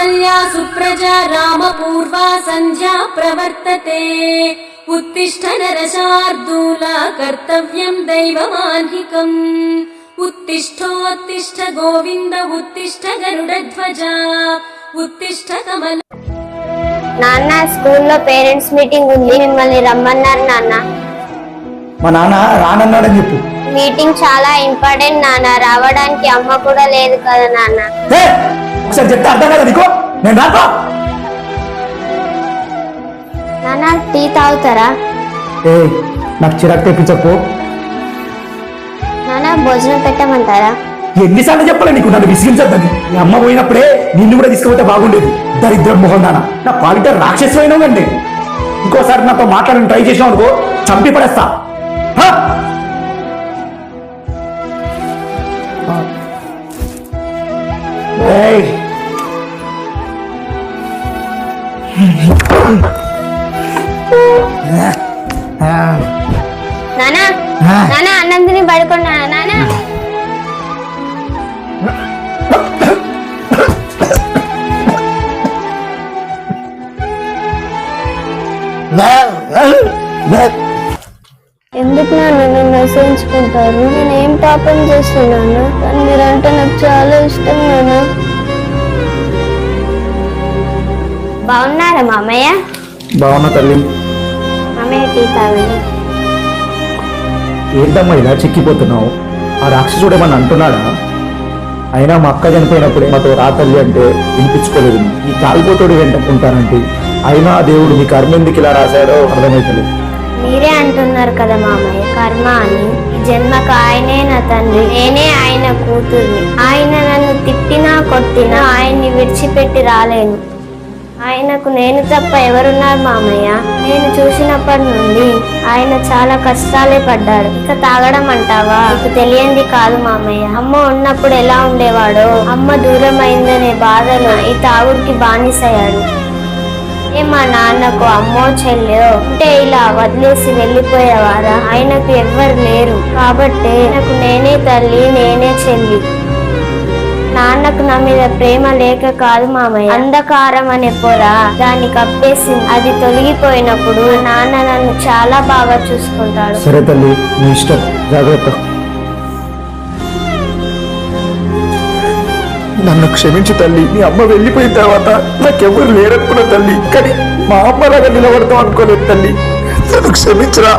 कौसल्या सुप्रजा रामपूर्वा सन्ध्या प्रवर्तते उत्तिष्ठ नरशार्दूल कर्तव्यं दैवमान्हिकम् उत्तिष्ठोत्तिष्ठ गोविन्द उत्तिष्ठ गरुडध्वजा उत्तिष्ठ कमल నాన్న స్కూల్లో పేరెంట్స్ మీటింగ్ ఉంది, మిమ్మల్ని రమ్మన్నారు నాన్న. మా నాన్న రానన్నాడని చెప్పు. మీటింగ్ చాలా ఇంపార్టెంట్ నాన్న, రావడానికి అమ్మ కూడా లేదు కదా నాన్న. ఒకసారి చెప్తే అర్థం కదా నీకు? నేను రాక నాన్న టీ తాగుతారా? నాకు చిరాకు తెప్పించకు. నాన్న భోజనం పెట్టమంటారా? ఎన్నిసార్లు చెప్పాలి నీకు నన్ను విసిగించద్దని? మీ అమ్మ పోయినప్పుడే నిన్ను కూడా తీసుకుపోతే బాగుండేది. దరిద్ర మొహం నాన్న, నా క్వాలిటీ రాక్షసమైనవండి. ఇంకోసారి నాతో మాట్లాడని ట్రై చేసినావు అనుకో, చంపి పడేస్తా. నానా నానా అన్నం తిని పడుకున్నా నానా. ఎందుకు నాన్న నన్ను ఆశ్రయించుకుంటారు? నేను ఏం పాపం చేస్తున్నాను? కానీ మీరంటే నాకు చాలా ఇష్టం నాన్న. బాగున్నారా మామయ్య? బాగున్నా తల్లి. మామయ్య టీ తాగండి. ఏంటమ్మా ఇలా చిక్కిపోతున్నావు? ఆ రాక్షసుడు ఏమన్నా అంటున్నాడా? అయినా మా అక్క చనిపోయినప్పుడే మాతో రా తల్లి అంటే వినిపించుకోలేదు. ఈ కాలిపోతోడు వెంటకుంటానంటే అయినా దేవుడు మీ కర్మ ఎందుకు ఇలా రాశాడో అర్థమవుతలేదు. మీరే అంటున్నారు కదా మామయ్య కర్మ అని. ఈ జన్మకు ఆయనే నా తండ్రి, నేనే ఆయన కూతుర్ని. ఆయన నన్ను తిట్టినా కొట్టినా ఆయన్ని విడిచిపెట్టి రాలేను. ఆయనకు నేను తప్ప ఎవరున్నారు మామయ్య? నేను చూసినప్పటి నుండి ఆయన చాలా కష్టాలే పడ్డాడు. ఇక తాగడం అంటావా? ఇక తెలియంది కాదు మామయ్య. అమ్మ ఉన్నప్పుడు ఎలా ఉండేవాడో, అమ్మ దూరం అయిందనే బాధలో ఈ తాగుడికి బానిసయ్యాడు. మా నాన్నకు అమ్మో చెల్లెో ఉంటే ఇలా వదిలేసి వెళ్ళిపోయేవారా? ఆయనకు ఎవ్వరు లేరు కాబట్టి నాకు నేనే తల్లి, నేనే చెల్లి. నాన్నకు నా మీద ప్రేమ లేక కాదు మామయ్య, అంధకారం అనే పొర దాన్ని కప్పేసి అది తొలగిపోయినప్పుడు నాన్న నన్ను చాలా బాగా చూసుకుంటాడు. సరే తల్లి, నీ ఇష్టం, జాగ్రత్త. నన్ను క్షమించు తల్లి. నీ అమ్మ వెళ్ళిపోయిన తర్వాత నాకెవ్వరు లేరనుకున్న తల్లి, కానీ మా అమ్మలాగా నిలబడతాం అనుకోలేదు తల్లి. నన్ను క్షమించరా.